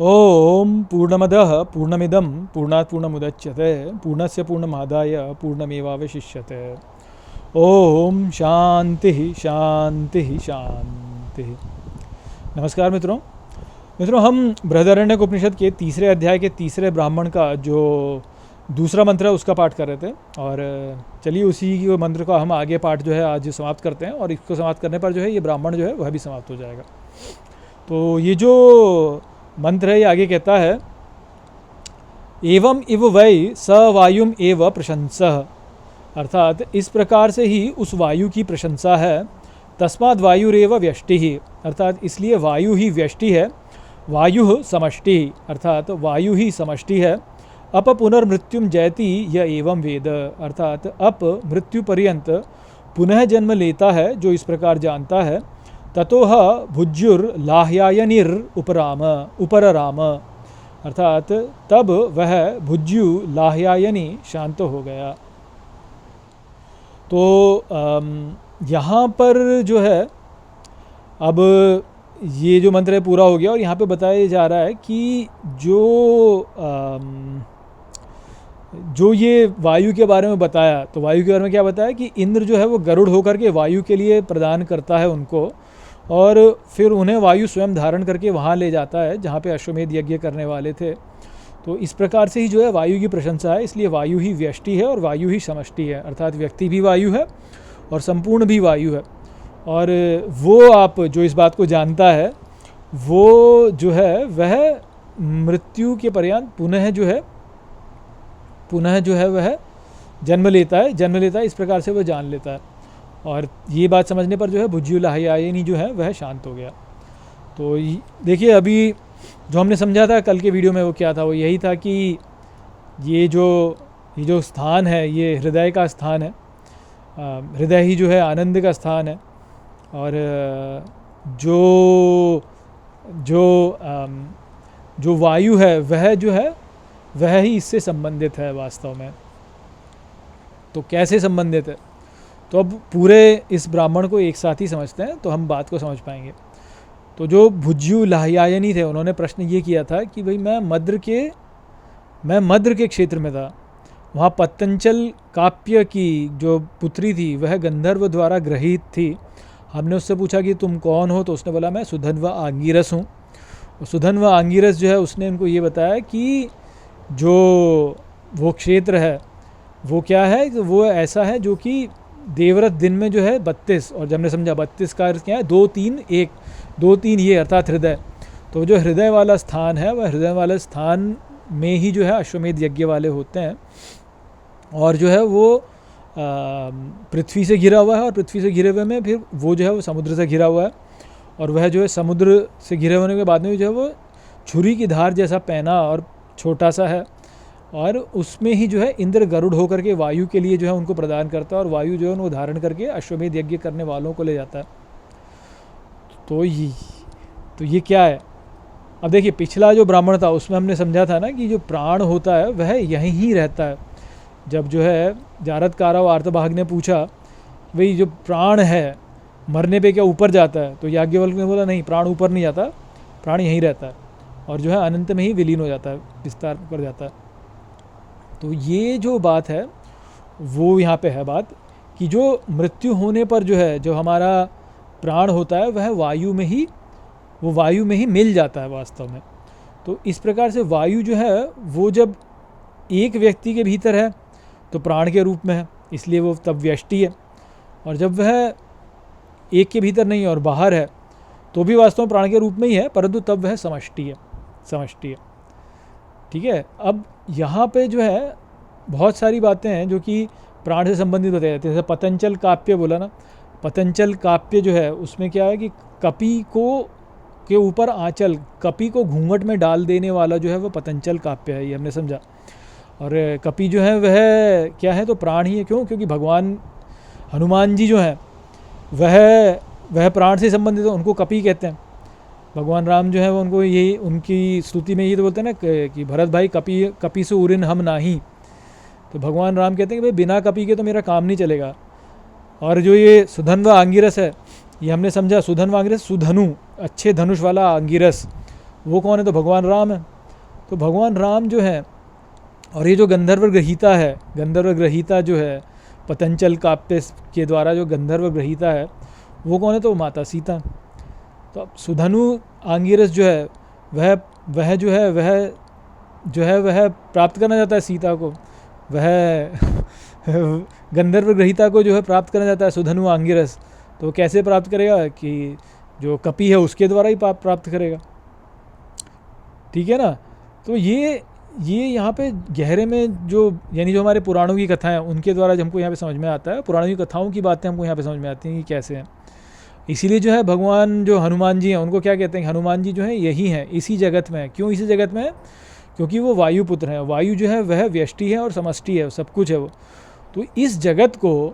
ओम पूर्णमदः पूर्णमिदं पूर्णात् पूर्णमुदच्यते पूर्णस्य पूर्णमादाय पूर्णमेवावशिष्यते। ओम शांति शांति शांति। नमस्कार मित्रों, हम बृहदारण्यक उपनिषद के तीसरे अध्याय के तीसरे ब्राह्मण का जो दूसरा मंत्र है उसका पाठ कर रहे थे। और चलिए उसी की मंत्र का हम आगे पाठ जो है आज समाप्त करते हैं, और इसको समाप्त करने पर जो है ये ब्राह्मण जो है वह भी समाप्त हो जाएगा। तो ये जो मंत्र है ये आगे कहता है, एवं इव वै स वायुम एव प्रशंसः, अर्थात इस प्रकार से ही उस वायु की प्रशंसा है। तस्माद् वायुरेव व्यष्टिः, अर्थात इसलिए वायु ही व्यष्टि है। वायु समष्टि, अर्थात वायु ही समष्टि है। अप पुनर्मृत्युम जयति य एवं वेद, अर्थात अप मृत्यु पर्यंत पुनः जन्म लेता है जो इस प्रकार जानता है। ततोह भुज्युर्लाह्यायनिर उपरराम, अर्थात तब वह भुज्यु लाह्यायनी शांत हो गया। तो यहाँ पर जो है अब ये जो मंत्र है पूरा हो गया, और यहाँ पे बताया जा रहा है कि जो ये वायु के बारे में बताया, तो वायु के बारे में क्या बताया कि इंद्र जो है वो गरुड़ होकर के वायु के लिए प्रदान करता है उनको, और फिर उन्हें वायु स्वयं धारण करके वहाँ ले जाता है जहाँ पे अश्वमेध यज्ञ करने वाले थे। तो इस प्रकार से ही जो है वायु की प्रशंसा है। इसलिए वायु ही व्यष्टि है और वायु ही समष्टि है, अर्थात व्यक्ति भी वायु है और संपूर्ण भी वायु है। और वो आप जो इस बात को जानता है वो जो है वह मृत्यु के पर्यंत पुनः जो है वह जन्म लेता है। इस प्रकार से वह जान लेता है, और ये बात समझने पर जो है भुज्यु लाह्यायनी जो है वह शांत हो गया। तो देखिए अभी जो हमने समझा था कल के वीडियो में वो क्या था, वो यही था कि ये जो स्थान है ये हृदय का स्थान है। हृदय ही जो है आनंद का स्थान है, और जो वायु है वह ही इससे संबंधित है वास्तव में। तो कैसे संबंधित है, तो अब पूरे इस ब्राह्मण को एक साथ ही समझते हैं तो हम बात को समझ पाएंगे। तो जो भुज्यु लाह्यायनी थे उन्होंने प्रश्न ये किया था कि भाई मैं मद्र के क्षेत्र में था, वहाँ पतंजल काप्य की जो पुत्री थी वह गंधर्व द्वारा ग्रहित थी। हमने उससे पूछा कि तुम कौन हो, तो उसने बोला मैं सुधन्व आंगिरस हूँ। सुधन्व आंगिरस जो है उसने उनको ये बताया कि जो वो क्षेत्र है वो क्या है, तो वो ऐसा है जो कि देवव्रत दिन में जो है 32, और जब हमने समझा 32 का अर्थ क्या है, 2 3 1, 2 3 ये अर्थात हृदय। तो जो हृदय वाला स्थान है वह हृदय वाले स्थान में ही जो है अश्वमेध यज्ञ वाले होते हैं, और जो है वो पृथ्वी से घिरा हुआ है, और पृथ्वी से घिरे हुए में फिर वो जो है वो समुद्र से घिरा हुआ है, और वह जो है समुद्र से घिरे होने के बाद में जो है वो छुरी की धार जैसा पहना और छोटा सा है, और उसमें ही जो है इंद्र गरुड़ होकर के वायु के लिए जो है उनको प्रदान करता है, और वायु जो है उनको धारण करके अश्वमेध यज्ञ करने वालों को ले जाता है। तो ये क्या है। अब देखिए पिछला जो ब्राह्मण था उसमें हमने समझा था ना कि जो प्राण होता है वह यहीं ही रहता है। जब जो है जारदकारा और आर्तभाग ने पूछा भाई जो प्राण है मरने पे क्या ऊपर जाता है, तो याज्ञवल्क्य ने बोला नहीं, प्राण ऊपर नहीं जाता, प्राण यहीं रहता है और जो है अनंत में ही विलीन हो जाता है, विस्तार कर जाता है। तो ये जो बात है वो यहाँ पे है बात कि जो मृत्यु होने पर जो है जो हमारा प्राण होता है वह वायु में ही मिल जाता है वास्तव में। तो इस प्रकार से वायु जो है वो जब एक व्यक्ति के भीतर है तो प्राण के रूप में है, इसलिए वो तब व्यष्टि है, और जब वह एक के भीतर नहीं है और बाहर है तो भी वास्तव में प्राण के रूप में ही है, परंतु तब वह समष्टि है। ठीक है। अब यहाँ पे जो है बहुत सारी बातें हैं जो कि प्राण से संबंधित बताई जाती है। जैसे पतंजल काप्य बोला ना, पतंजल काप्य जो है उसमें क्या है कि कपि के ऊपर आंचल, कपि को घूंघट में डाल देने वाला जो है वो पतंजल काप्य है, ये हमने समझा। और कपि जो है वह क्या है, तो प्राण ही है। क्यों? क्योंकि भगवान हनुमान जी जो हैं वह प्राण से संबंधित है, उनको कपि कहते हैं। भगवान राम जो है वो उनको यही उनकी स्तुति में ये तो बोलते हैं ना कि भरत भाई कपि से उरिन हम नाही। तो भगवान राम कहते हैं कि भाई बिना कपि के तो मेरा काम नहीं चलेगा। और जो ये सुधन्व आंगिरस है ये हमने समझा, सुधन्व आंगिरस सुधनु, अच्छे धनुष वाला आंगिरस, वो कौन है? तो भगवान राम है। तो भगवान राम जो है, और ये जो गंधर्व ग्रहीता है, गंधर्व ग्रहीता जो है पतंजल काव्य के द्वारा जो गंधर्व ग्रहीता है, वो कौन है? तो माता सीता। तो अब सुधनु आंगिरस जो है वह प्राप्त करना चाहता है सीता को, वह गंधर्व ग्रहीता को जो है प्राप्त करना चाहता है सुधनु आंगिरस। तो कैसे प्राप्त करेगा? कि जो कपि है उसके द्वारा ही प्राप्त करेगा। ठीक है ना? तो ये यहाँ पे गहरे में जो यानी जो हमारे पुराणों की कथाएं हैं उनके द्वारा जो हमको यहाँ पे समझ में आता है, पुराणों की कथाओं की बातें हमको यहाँ पे समझ में आती हैं कि कैसे हैं। इसीलिए जो है भगवान जो हनुमान जी हैं उनको क्या कहते हैं? हनुमान जी जो है यही हैं, इसी जगत में है। क्यों इसी जगत में है? क्योंकि वो वायु पुत्र हैं। वायु जो है वह व्यष्टि है और समष्टि है, सब कुछ है वो। तो इस जगत को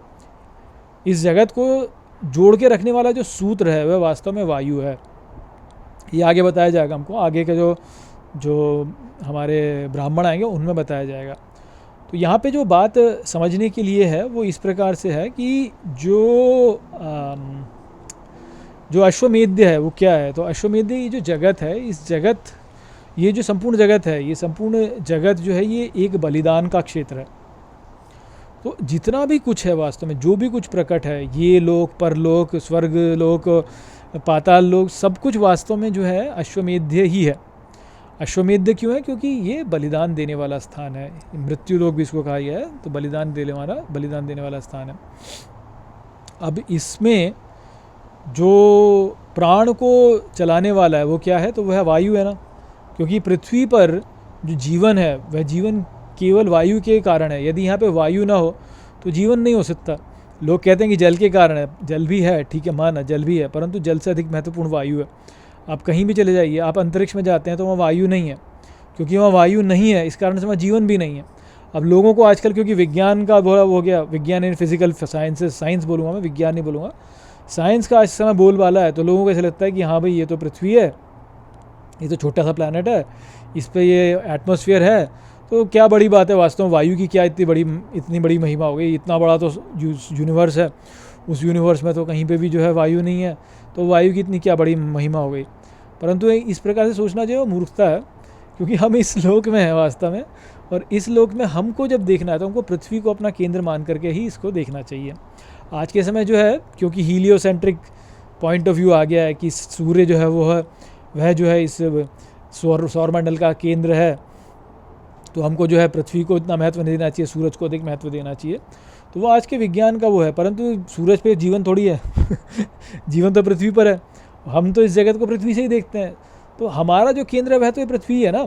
जोड़ के रखने वाला जो सूत्र है वह वास्तव में वायु है। ये आगे बताया जाएगा हमको, आगे के जो हमारे ब्राह्मण आएंगे उनमें बताया जाएगा। तो यहाँ पे जो बात समझने के लिए है वो इस प्रकार से है कि जो अश्वमेध है वो क्या है? तो अश्वमेध ये जो जगत है, ये जो संपूर्ण जगत है, ये संपूर्ण जगत जो है ये एक बलिदान का क्षेत्र है। तो जितना भी कुछ है वास्तव में, जो भी कुछ प्रकट है, ये लोक, परलोक, स्वर्ग लोक, पाताल लोक, सब कुछ वास्तव में जो है अश्वमेध ही है। अश्वमेध क्यों है? क्योंकि ये बलिदान देने वाला स्थान है। मृत्यु लोक भी इसको कहा गया है, तो बलिदान देने वाला स्थान है। अब इसमें जो प्राण को चलाने वाला है वो क्या है? तो वह वायु है ना। क्योंकि पृथ्वी पर जो जीवन है वह जीवन केवल वायु के कारण है। यदि यहाँ पे वायु ना हो तो जीवन नहीं हो सकता। लोग कहते हैं कि जल के कारण है, जल भी है, ठीक है, माना जल भी है, परंतु जल से अधिक महत्वपूर्ण वायु है। आप कहीं भी चले जाइए, आप अंतरिक्ष में जाते हैं तो वहाँ वायु नहीं है, क्योंकि वहाँ वायु नहीं है इस कारण से वहाँ जीवन भी नहीं है। अब लोगों को आजकल क्योंकि विज्ञान का बोला हो गया, विज्ञान इन फिजिकल साइंसेस, साइंस बोलूँगा मैं, विज्ञान नहीं बोलूँगा, साइंस का आज समय बोलबाला है। तो लोगों को ऐसा लगता है कि हाँ भाई ये तो पृथ्वी है, ये तो छोटा सा प्लैनेट है, इस पर ये एटमॉस्फेयर है, तो क्या बड़ी बात है। वास्तव में वायु की क्या इतनी बड़ी महिमा हो गई? इतना बड़ा तो यूनिवर्स है, उस यूनिवर्स में तो कहीं पे भी जो है वायु नहीं है, तो वायु की इतनी क्या बड़ी महिमा हो गई। परंतु इस प्रकार से सोचना जो है मूर्खता है, क्योंकि हम इस लोक में हैं वास्तव में, और इस लोक में हमको जब देखना है तो हमको पृथ्वी को अपना केंद्र मान करके ही इसको देखना चाहिए। आज के समय जो है, क्योंकि हीलियोसेंट्रिक पॉइंट ऑफ व्यू आ गया है कि सूर्य जो है वह जो है इस सौरमंडल का केंद्र है, तो हमको जो है पृथ्वी को इतना महत्व नहीं देना चाहिए, सूरज को अधिक महत्व देना चाहिए। तो वो आज के विज्ञान का वो है, परंतु सूरज पे जीवन थोड़ी है जीवन तो पृथ्वी पर है। हम तो इस जगत को पृथ्वी से ही देखते हैं, तो हमारा जो केंद्र है वह तो पृथ्वी है ना।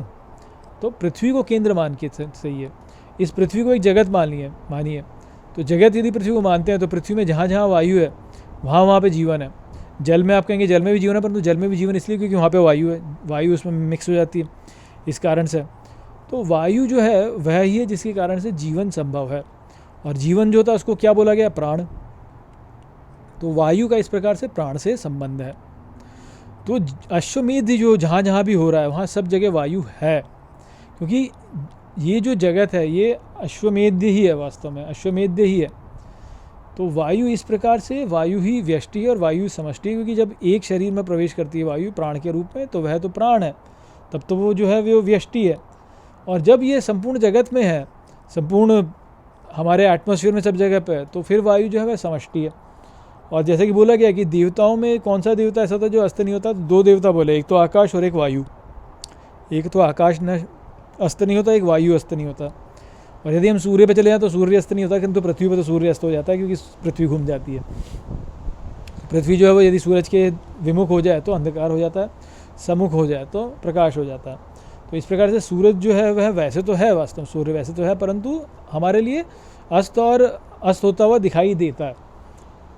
तो पृथ्वी को केंद्र मान के सही है, इस पृथ्वी को एक जगत मानिए। तो जगत यदि पृथ्वी को मानते हैं तो पृथ्वी में जहाँ जहाँ वायु है वहाँ पे जीवन है। जल में आप कहेंगे जल में भी जीवन है, परंतु जल में भी जीवन इसलिए क्योंकि वहाँ पे वायु है, वायु उसमें मिक्स हो जाती है, इस कारण से। तो वायु जो है वह ही है जिसके कारण से जीवन संभव है, और जीवन जो होता है उसको क्या बोला गया? प्राण। तो वायु का इस प्रकार से प्राण से संबंध है। तो अश्वमेध जो जहाँ जहाँ भी हो रहा है वहाँ सब जगह वायु है, क्योंकि ये जो जगत है ये अश्वमेध ही है, वास्तव में अश्वमेध ही है। तो वायु इस प्रकार से, वायु ही व्यष्टि है और वायु समष्टि है, क्योंकि जब एक शरीर में प्रवेश करती है वायु प्राण के रूप में, तो वह तो प्राण है, तब तो वो जो है वो व्यष्टि है। और जब ये संपूर्ण जगत में है, संपूर्ण हमारे एटमॉस्फेयर में सब जगह पे है, तो फिर वायु जो है वह समष्टि है। और जैसे कि बोला गया कि देवताओं में कौन सा देवता ऐसा था जो अस्त नहीं होता? तो दो देवता बोले, एक तो आकाश और एक वायु। एक तो आकाश न अस्त नहीं होता, एक वायु अस्त नहीं होता। और यदि हम सूर्य पे चले जाएँ तो सूर्य अस्त नहीं होता, किंतु पृथ्वी पे तो सूर्य अस्त हो जाता है, क्योंकि पृथ्वी घूम जाती है। पृथ्वी जो है वो यदि सूरज के विमुख हो जाए तो अंधकार हो जाता है, सम्मुख हो जाए तो प्रकाश हो जाता है। तो इस प्रकार से सूरज जो है वह वैसे तो है, वास्तव में सूर्य वैसे तो है, परंतु हमारे लिए अस्त और अस्त होता हुआ दिखाई देता है,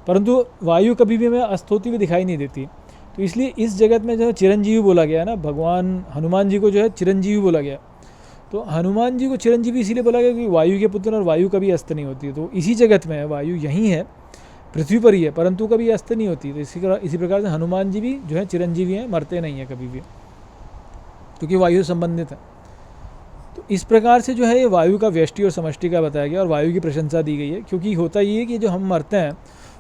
परंतु वायु कभी भी हमें अस्त होती हुई दिखाई नहीं देती। तो इसलिए इस जगत में जो है चिरंजीवी बोला गया है ना, भगवान हनुमान जी को जो है चिरंजीवी बोला गया। तो हनुमान जी को चिरंजीवी इसीलिए बोला गया कि वायु के पुत्र, और वायु कभी अस्त नहीं होती। तो इसी जगत में है, वायु यहीं है, पृथ्वी पर ही है, परंतु कभी अस्त नहीं होती। तो इसी प्रकार से हनुमान जी भी जो है चिरंजीवी हैं, मरते नहीं हैं कभी भी, क्योंकि वायु से संबंधित है। तो इस प्रकार से जो है ये वायु का व्यष्टि और समष्टि का बताया गया, और वायु की प्रशंसा दी गई है। क्योंकि होता ये है कि जो हम मरते हैं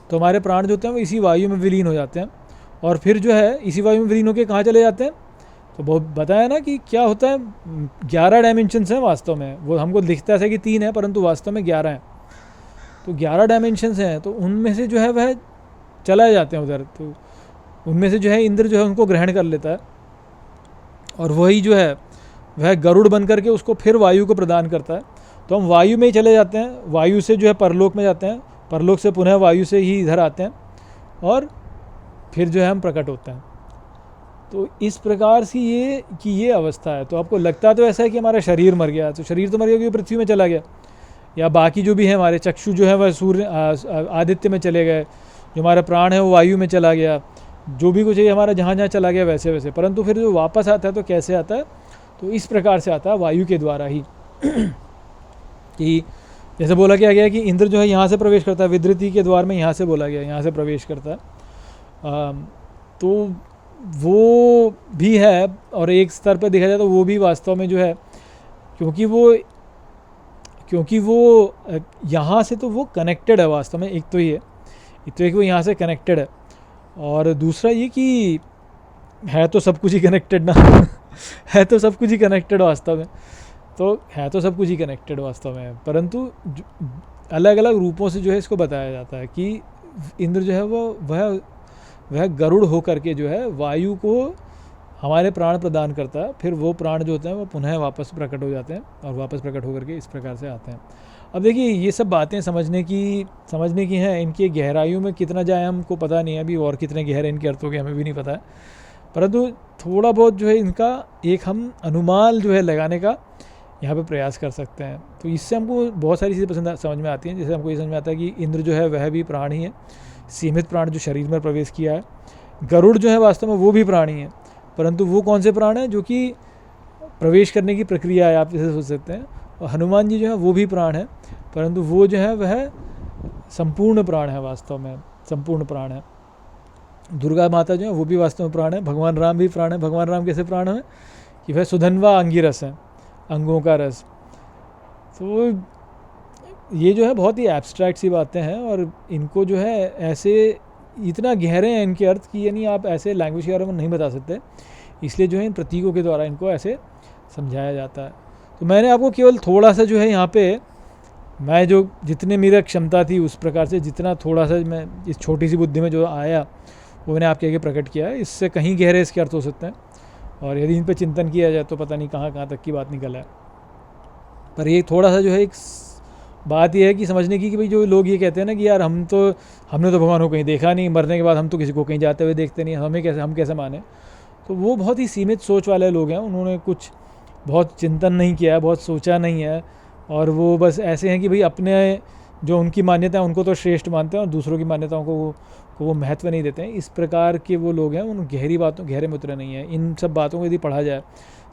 तो हमारे प्राण जो होते हैं वो इसी वायु में विलीन हो जाते हैं, और फिर जो है इसी वायु में विलीन होकर कहाँ चले जाते हैं? तो बहुत बताया ना कि क्या होता है, 11 डायमेंशंस हैं वास्तव में, वो हमको दिखता है कि 3 है परंतु वास्तव में 11 हैं। तो 11 डायमेंशंस हैं, तो उनमें से जो है वह चला जाते हैं उधर, तो उनमें से जो है इंद्र जो है उनको ग्रहण कर लेता है, और वही जो है वह गरुड़ बन करके उसको फिर वायु को प्रदान करता है। तो हम वायु में ही चले जाते हैं, वायु से जो है परलोक में जाते हैं, परलोक से पुनः वायु से ही इधर आते हैं, और फिर जो है हम प्रकट होते हैं। तो इस प्रकार से ये अवस्था है। तो आपको लगता तो ऐसा है कि हमारा शरीर मर गया, तो शरीर तो मर गया क्योंकि पृथ्वी में चला गया, या बाकी जो भी है हमारे चक्षु जो है वह सूर्य आदित्य में चले गए, जो हमारा प्राण है वो वायु में चला गया, जो भी कुछ है हमारा जहाँ जहाँ चला गया वैसे वैसे, परंतु फिर जो वापस आता है तो कैसे आता है, तो इस प्रकार से आता है वायु के द्वारा ही। कि जैसे बोला क्या गया कि इंद्र जो है यहाँ से प्रवेश करता है, विद्युति के द्वार में यहाँ से बोला गया, यहाँ से प्रवेश करता है। तो वो भी है, और एक स्तर पर देखा जाए तो वो भी वास्तव में जो है, क्योंकि वो यहाँ से तो वो कनेक्टेड है वास्तव में, एक तो ये, एक तो एक वो यहाँ से कनेक्टेड है, और दूसरा ये कि है तो सब कुछ ही कनेक्टेड ना है तो सब कुछ ही कनेक्टेड वास्तव में, तो है तो सब कुछ ही कनेक्टेड वास्तव में, परंतु अलग अलग रूपों से जो है इसको बताया जाता है कि इंद्र जो है वह गरुड़ होकर के जो है वायु को हमारे प्राण प्रदान करता है, फिर वो प्राण जो होते हैं वो पुनः वापस प्रकट हो जाते हैं, और वापस प्रकट होकर के इस प्रकार से आते हैं। अब देखिए ये सब बातें समझने की हैं, इनकी गहराइयों में कितना जाए हमको पता नहीं है अभी, और कितने गहरे इनके अर्थ हो गए हमें भी नहीं पता है, परंतु थोड़ा बहुत जो है इनका एक हम अनुमान जो है लगाने का यहाँ पे प्रयास कर सकते हैं। तो इससे हमको बहुत सारी चीज़ें समझ में आती हैं। जैसे हमको ये समझ में आता है कि इंद्र जो है वह भी प्राणी है, सीमित प्राण जो शरीर में प्रवेश किया है। गरुड़ जो है वास्तव में वो भी प्राणी है, परंतु वो कौन से प्राण है, जो कि प्रवेश करने की प्रक्रिया है, आप इसे सोच सकते हैं। और हनुमान जी जो है वो भी प्राण है, परंतु वो जो है वह संपूर्ण प्राण है, वास्तव में संपूर्ण प्राण है। दुर्गा माता जो है वो भी वास्तव में प्राण है, भगवान राम भी प्राण है। भगवान राम कैसे प्राण है कि वह सुधन्वा अंगिरस है, अंगों का रस। तो ये जो है बहुत ही एब्स्ट्रैक्ट सी बातें हैं, और इनको जो है ऐसे इतना गहरे हैं इनके अर्थ की, यानी आप ऐसे लैंग्वेज के बारे में नहीं बता सकते, इसलिए जो है इन प्रतीकों के द्वारा इनको ऐसे समझाया जाता है। तो मैंने आपको केवल थोड़ा सा जो है यहाँ पे, मैं जो जितने मेरा क्षमता थी उस प्रकार से जितना थोड़ा सा मैं इस छोटी सी बुद्धि में जो आया वो मैंने आपके आगे प्रकट किया है। इससे कहीं गहरे इसके अर्थ हो सकते हैं, और यदि इन पर चिंतन किया जाए तो पता नहीं कहाँ तक की बात निकल है। पर ये थोड़ा सा जो है एक बात यह है कि समझने की कि भाई जो लोग ये कहते हैं ना कि यार हमने तो भगवान को कहीं देखा नहीं, मरने के बाद हम तो किसी को कहीं जाते हुए देखते नहीं, हम कैसे माने। तो वो बहुत ही सीमित सोच वाले लोग हैं, उन्होंने कुछ बहुत चिंतन नहीं किया है, बहुत सोचा नहीं है, और वो बस ऐसे हैं कि भाई अपने जो उनकी मान्यता है उनको तो श्रेष्ठ मानते हैं और दूसरों की मान्यताओं को वो महत्व नहीं देते हैं। इस प्रकार के वो लोग हैं, उन गहरे में उतरे नहीं हैं। इन सब बातों को यदि पढ़ा जाए,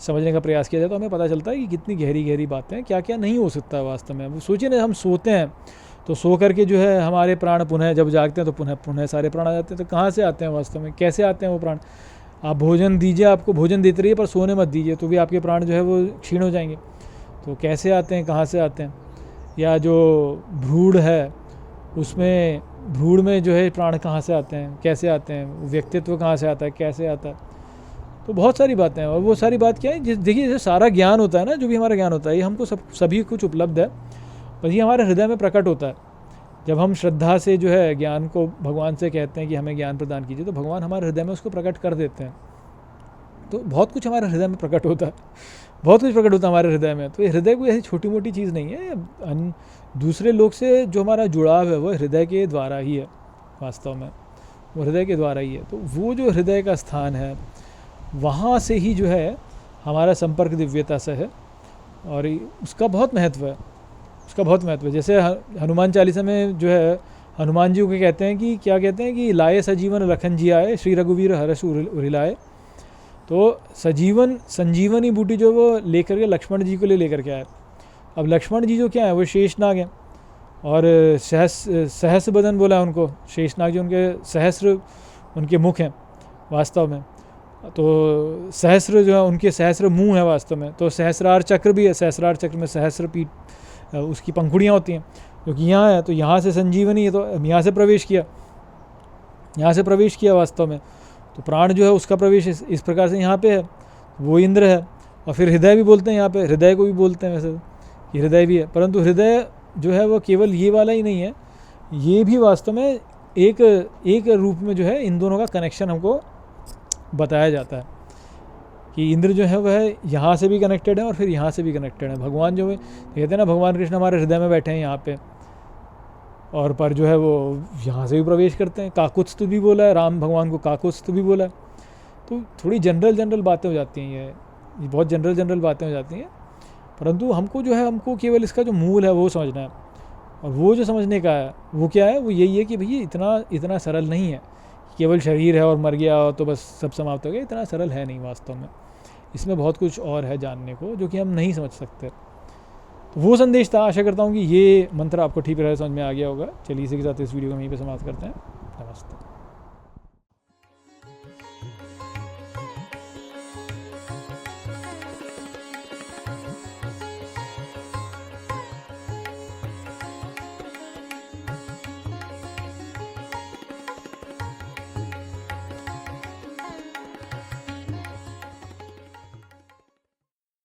समझने का प्रयास किया जाए, तो हमें पता चलता है कि कितनी गहरी बातें हैं, क्या क्या नहीं हो सकता है वास्तव में। वो सोचिए ना, हम सोते हैं तो सो करके जो है हमारे प्राण पुनः जब जागते हैं तो पुनः सारे प्राण आ जाते हैं। तो कहाँ से आते हैं वास्तव में, कैसे आते हैं वो प्राण? आप भोजन दीजिए, आपको भोजन देते रहिए पर सोने मत दीजिए, तो भी आपके प्राण जो है वो क्षीण हो जाएंगे। तो कैसे आते हैं, कहाँ से आते हैं? या जो भ्रूण है, उसमें भ्रूण में जो है प्राण कहाँ से आते हैं, कैसे आते हैं? व्यक्तित्व कहाँ से आता है, कैसे आता है? तो बहुत सारी बातें हैं, और वो सारी बात क्या है, देखिए जैसे सारा ज्ञान होता है ना, जो भी हमारा ज्ञान होता है, ये हमको सभी कुछ उपलब्ध है, बस ये हमारे हृदय में प्रकट होता है। जब हम श्रद्धा से जो है ज्ञान को भगवान से कहते हैं कि हमें ज्ञान प्रदान कीजिए, तो भगवान हमारे हृदय में उसको प्रकट कर देते हैं। तो बहुत कुछ हमारे हृदय में प्रकट होता है, बहुत कुछ प्रकट होता है हमारे हृदय में। तो ये हृदय कोई ऐसी छोटी मोटी चीज़ नहीं है। दूसरे लोग से जो हमारा जुड़ाव है वो हृदय के द्वारा ही है, वास्तव में वो हृदय के द्वारा ही है। तो वो जो हृदय का स्थान है, वहाँ से ही जो है हमारा संपर्क दिव्यता से है, और उसका बहुत महत्व है, उसका बहुत महत्व है। जैसे हनुमान चालीसा में जो है हनुमान जी को कहते हैं कि क्या कहते हैं कि लाए सजीवन लखन जी आए, श्री रघुवीर हर्ष उरिलाए। तो संजीवनी बूटी जो वो लेकर के लक्ष्मण जी को लेकर के आए। अब लक्ष्मण जी जो क्या है, वो शेषनाग हैं, और सहस्र बदन बोला है उनको। शेषनाग जो उनके सहस्र उनके मुख हैं वास्तव में, तो सहस्र जो है उनके सहस्र मुंह है वास्तव में। तो सहस्रार चक्र भी है, सहस्रार चक्र में सहस्र पीठ उसकी पंखुड़ियाँ होती हैं, क्योंकि यहाँ है। तो यहाँ से संजीवनी है, तो यहाँ से प्रवेश किया वास्तव में। तो प्राण जो है उसका प्रवेश इस प्रकार से यहाँ पे है। वो इंद्र है। और फिर हृदय भी बोलते हैं, यहाँ पे हृदय को भी बोलते हैं वैसे कि हृदय भी है, परंतु हृदय जो है वो केवल ये वाला ही नहीं है, ये भी वास्तव में एक रूप में जो है इन दोनों का कनेक्शन हमको बताया जाता है कि इंद्र जो है वह यहाँ से भी कनेक्टेड है और फिर यहाँ से भी कनेक्टेड है। भगवान जो है कहते हैं ना, भगवान कृष्ण हमारे हृदय में बैठे हैं यहाँ पे, और पर जो है वो यहाँ से भी प्रवेश करते हैं। काकुत्स्थ भी बोला है, राम भगवान को काकुत्स्थ भी बोला है। तो थोड़ी जनरल बातें हो जाती हैं, ये बहुत जनरल बातें हो जाती हैं, परंतु हमको जो है हमको केवल इसका जो मूल है वो समझना है। और वो जो समझने का है वो क्या है, वो यही है कि भैया इतना सरल नहीं है, केवल शरीर है और मर गया तो बस सब समाप्त हो गया। इतना सरल है नहीं वास्तव में, इसमें बहुत कुछ और है जानने को जो कि हम नहीं समझ सकते। तो वो संदेश था। आशा करता हूँ कि ये मंत्र आपको ठीक तरह समझ में आ गया होगा। चलिए इसी के साथ इस वीडियो को यहीं पे समाप्त करते हैं। नमस्ते।